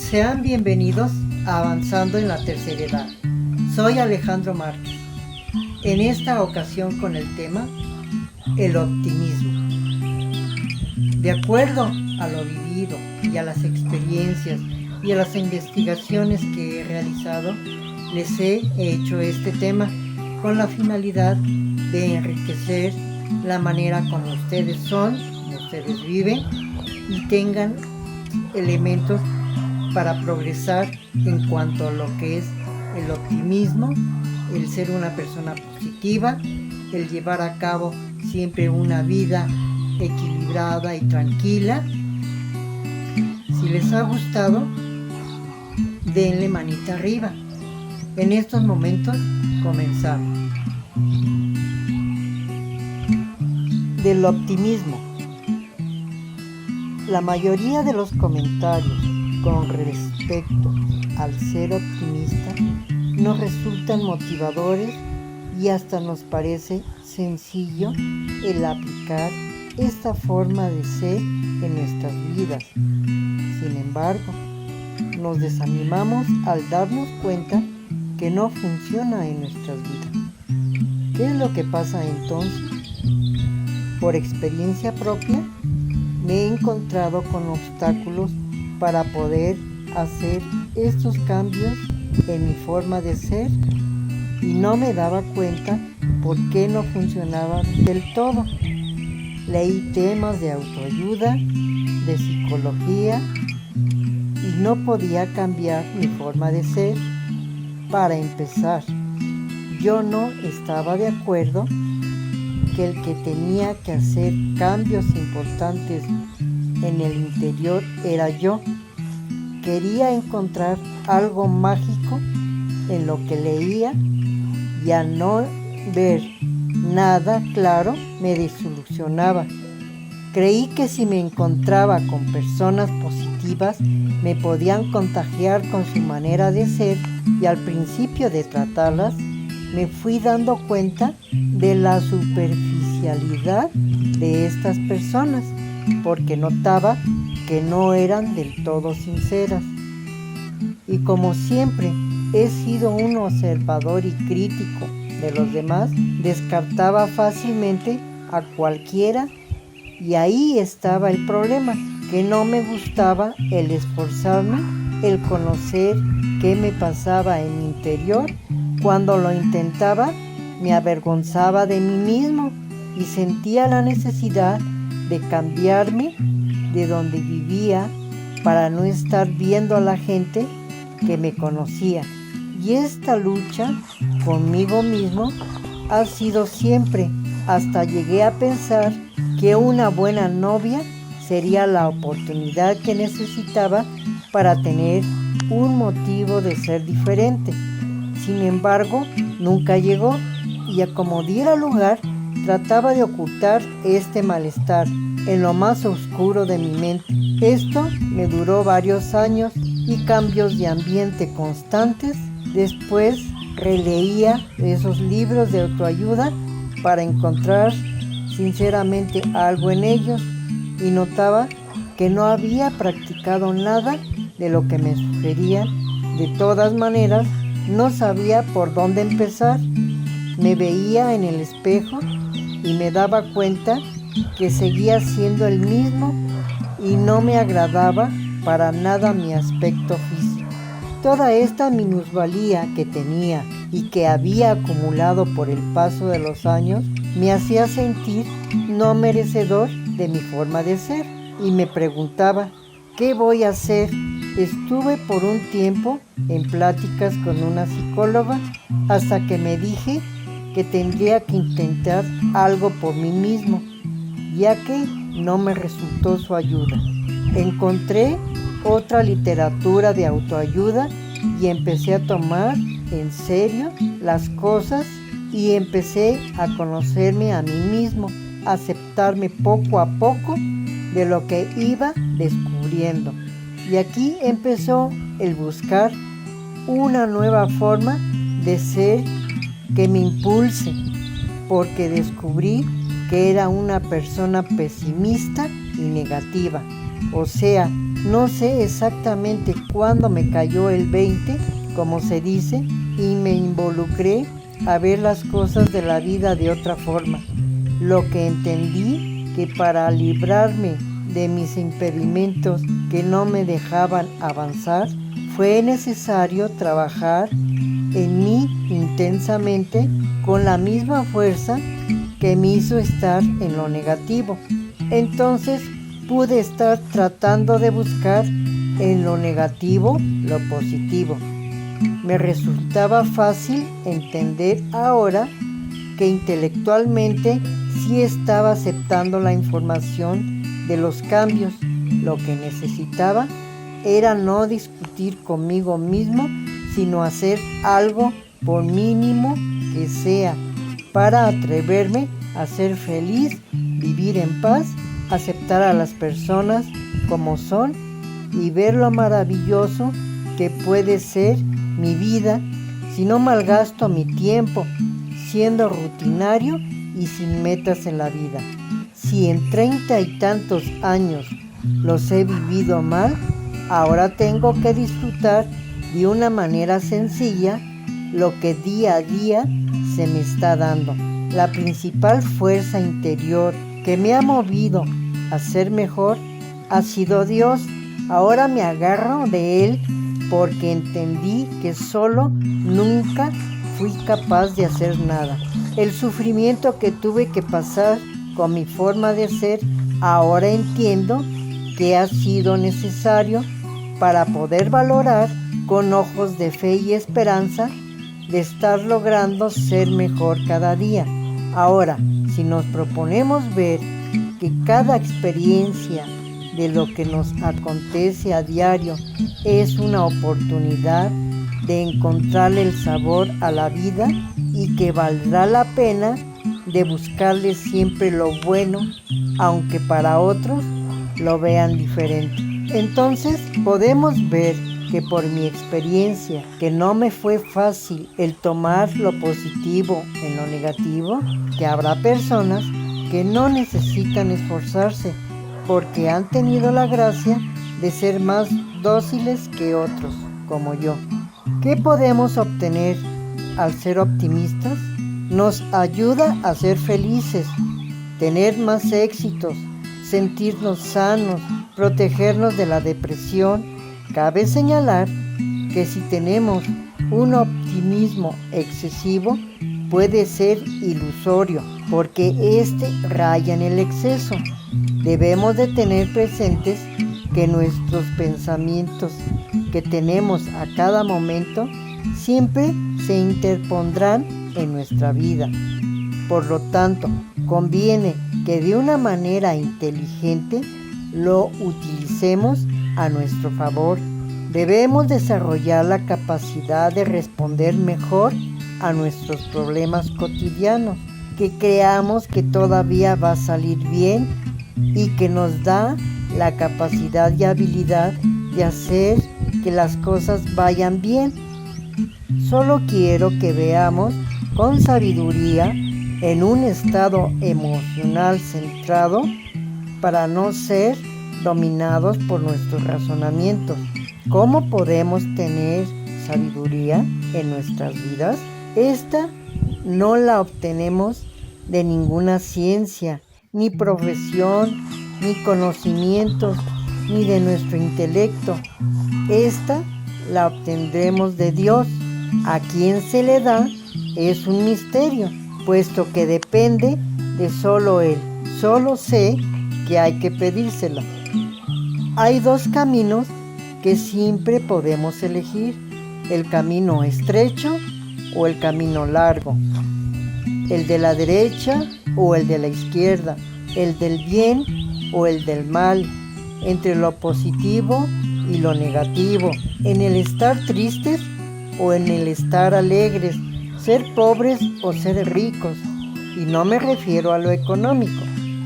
Sean bienvenidos a Avanzando en la Tercera Edad. Soy Alejandro Márquez. En esta ocasión con el tema el optimismo. De acuerdo a lo vivido y a las experiencias y a las investigaciones que he realizado, les he hecho este tema con la finalidad de enriquecer la manera como ustedes son, como ustedes viven y tengan elementos para progresar en cuanto a lo que es el optimismo, el ser una persona positiva, el llevar a cabo siempre una vida equilibrada y tranquila. Si les ha gustado, denle manita arriba. En estos momentos comenzamos. Del optimismo. La mayoría de los comentarios con respecto al ser optimista nos resultan motivadores y hasta nos parece sencillo el aplicar esta forma de ser en nuestras vidas. Sin embargo, nos desanimamos al darnos cuenta que no funciona en nuestras vidas. ¿Qué es lo que pasa entonces? Por experiencia propia, me he encontrado con obstáculos para poder hacer estos cambios en mi forma de ser y no me daba cuenta por qué no funcionaba del todo. Leí temas de autoayuda, de psicología y no podía cambiar mi forma de ser. Para empezar, yo no estaba de acuerdo que el que tenía que hacer cambios importantes en el interior era yo. Quería encontrar algo mágico en lo que leía y al no ver nada claro me desilusionaba. Creí que si me encontraba con personas positivas me podían contagiar con su manera de ser y al principio de tratarlas me fui dando cuenta de la superficialidad de estas personas porque notaba que no eran del todo sinceras. Y como siempre he sido un observador y crítico de los demás, descartaba fácilmente a cualquiera y ahí estaba el problema, que no me gustaba el esforzarme, el conocer qué me pasaba en mi interior. Cuando lo intentaba, me avergonzaba de mí mismo y sentía la necesidad de cambiarme de donde vivía para no estar viendo a la gente que me conocía. Y esta lucha conmigo mismo ha sido siempre, hasta llegué a pensar que una buena novia sería la oportunidad que necesitaba para tener un motivo de ser diferente. Sin embargo, nunca llegó y a como diera lugar, trataba de ocultar este malestar en lo más oscuro de mi mente. Esto me duró varios años y cambios de ambiente constantes. Después releía esos libros de autoayuda para encontrar sinceramente algo en ellos y notaba que no había practicado nada de lo que me sugerían. De todas maneras, no sabía por dónde empezar. Me veía en el espejo y me daba cuenta que seguía siendo el mismo y no me agradaba para nada mi aspecto físico. Toda esta minusvalía que tenía y que había acumulado por el paso de los años me hacía sentir no merecedor de mi forma de ser y me preguntaba, ¿qué voy a hacer? Estuve por un tiempo en pláticas con una psicóloga hasta que me dije que tendría que intentar algo por mí mismo, ya que no me resultó su ayuda. Encontré otra literatura de autoayuda y empecé a tomar en serio las cosas y empecé a conocerme a mí mismo, a aceptarme poco a poco de lo que iba descubriendo. Y aquí empezó el buscar una nueva forma de ser que me impulse, porque descubrí que era una persona pesimista y negativa. O sea, No sé exactamente cuándo me cayó el 20, como se dice, y me involucré a ver las cosas de la vida de otra forma. Lo que entendí que para librarme de mis impedimentos que no me dejaban avanzar, fue necesario trabajar en mí intensamente con la misma fuerza que me hizo estar en lo negativo. Entonces pude estar tratando de buscar en lo negativo lo positivo. Me resultaba fácil entender ahora que intelectualmente sí estaba aceptando la información de los cambios. Lo que necesitaba era no discutir conmigo mismo, sino hacer algo, por mínimo que sea, para atreverme a ser feliz, vivir en paz, aceptar a las personas como son y ver lo maravilloso que puede ser mi vida si no malgasto mi tiempo siendo rutinario y sin metas en la vida. Si en 30 y tantos años los he vivido mal, ahora tengo que disfrutar de una manera sencilla lo que día a día se me está dando. La principal fuerza interior que me ha movido a ser mejor ha sido Dios. Ahora me agarro de Él porque entendí que solo nunca fui capaz de hacer nada. El sufrimiento que tuve que pasar con mi forma de ser, ahora entiendo que ha sido necesario para poder valorar con ojos de fe y esperanza de estar logrando ser mejor cada día. Ahora, si nos proponemos ver que cada experiencia de lo que nos acontece a diario es una oportunidad de encontrarle el sabor a la vida y que valdrá la pena de buscarle siempre lo bueno, aunque para otros lo vean diferente. Entonces podemos ver que por mi experiencia, que no me fue fácil el tomar lo positivo en lo negativo, que habrá personas que no necesitan esforzarse porque han tenido la gracia de ser más dóciles que otros, como yo. ¿Qué podemos obtener al ser optimistas? Nos ayuda a ser felices, tener más éxitos, sentirnos sanos, protegernos de la depresión. Cabe señalar que si tenemos un optimismo excesivo, puede ser ilusorio, porque este raya en el exceso. Debemos de tener presentes que nuestros pensamientos que tenemos a cada momento siempre se interpondrán en nuestra vida. Por lo tanto, conviene que de una manera inteligente lo utilicemos a nuestro favor. Debemos desarrollar la capacidad de responder mejor a nuestros problemas cotidianos, que creamos que todavía va a salir bien y que nos da la capacidad y habilidad de hacer que las cosas vayan bien. Solo quiero que veamos con sabiduría en un estado emocional centrado para no ser dominados por nuestros razonamientos. ¿Cómo podemos tener sabiduría en nuestras vidas? Esta no la obtenemos de ninguna ciencia, ni profesión, ni conocimientos, ni de nuestro intelecto. Esta la obtendremos de Dios. A quien se le da es un misterio, puesto que depende de solo Él. Solo sé que hay que pedírsela. Hay dos caminos que siempre podemos elegir: el camino estrecho o el camino largo, el de la derecha o el de la izquierda, el del bien o el del mal, entre lo positivo y lo negativo, en el estar tristes o en el estar alegres, ser pobres o ser ricos. Y no me refiero a lo económico,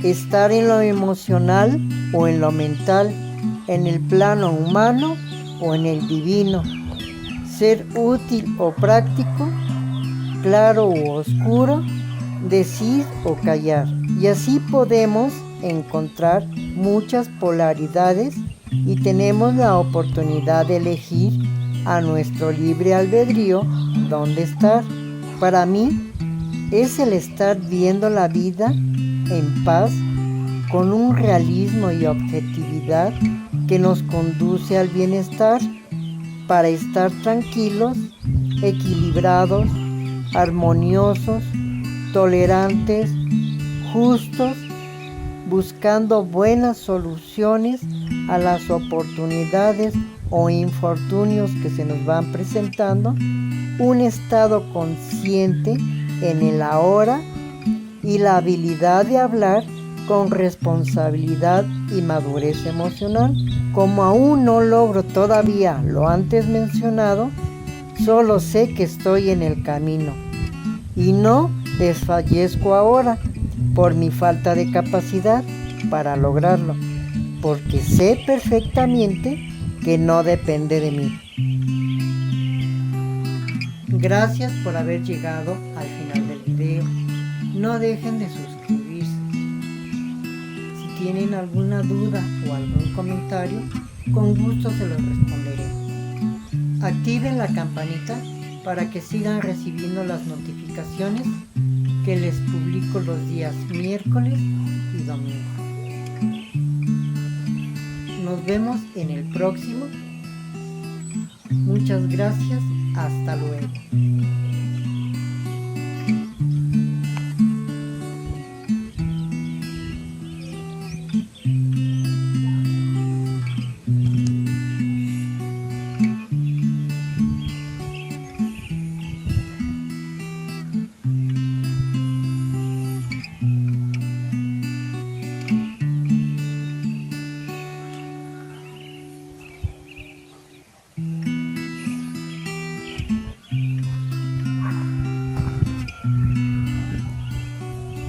estar en lo emocional o en lo mental, en el plano humano o en el divino, ser útil o práctico, claro u oscuro, decir o callar. Y así podemos encontrar muchas polaridades y tenemos la oportunidad de elegir a nuestro libre albedrío dónde estar. Para mí es el estar viendo la vida en paz, con un realismo y objetividad que nos conduce al bienestar, para estar tranquilos, equilibrados, armoniosos, tolerantes, justos, buscando buenas soluciones a las oportunidades o infortunios que se nos van presentando, un estado consciente en el ahora y la habilidad de hablar con responsabilidad y madurez emocional. Como aún no logro todavía lo antes mencionado, solo sé que estoy en el camino y no desfallezco ahora por mi falta de capacidad para lograrlo, porque sé perfectamente que no depende de mí. Gracias por haber llegado al final del video. No dejen de suscribirse. Si tienen alguna duda o algún comentario, con gusto se los responderé. Activen la campanita para que sigan recibiendo las notificaciones que les publico los días miércoles y domingo. Nos vemos en el próximo. Muchas gracias. Hasta luego.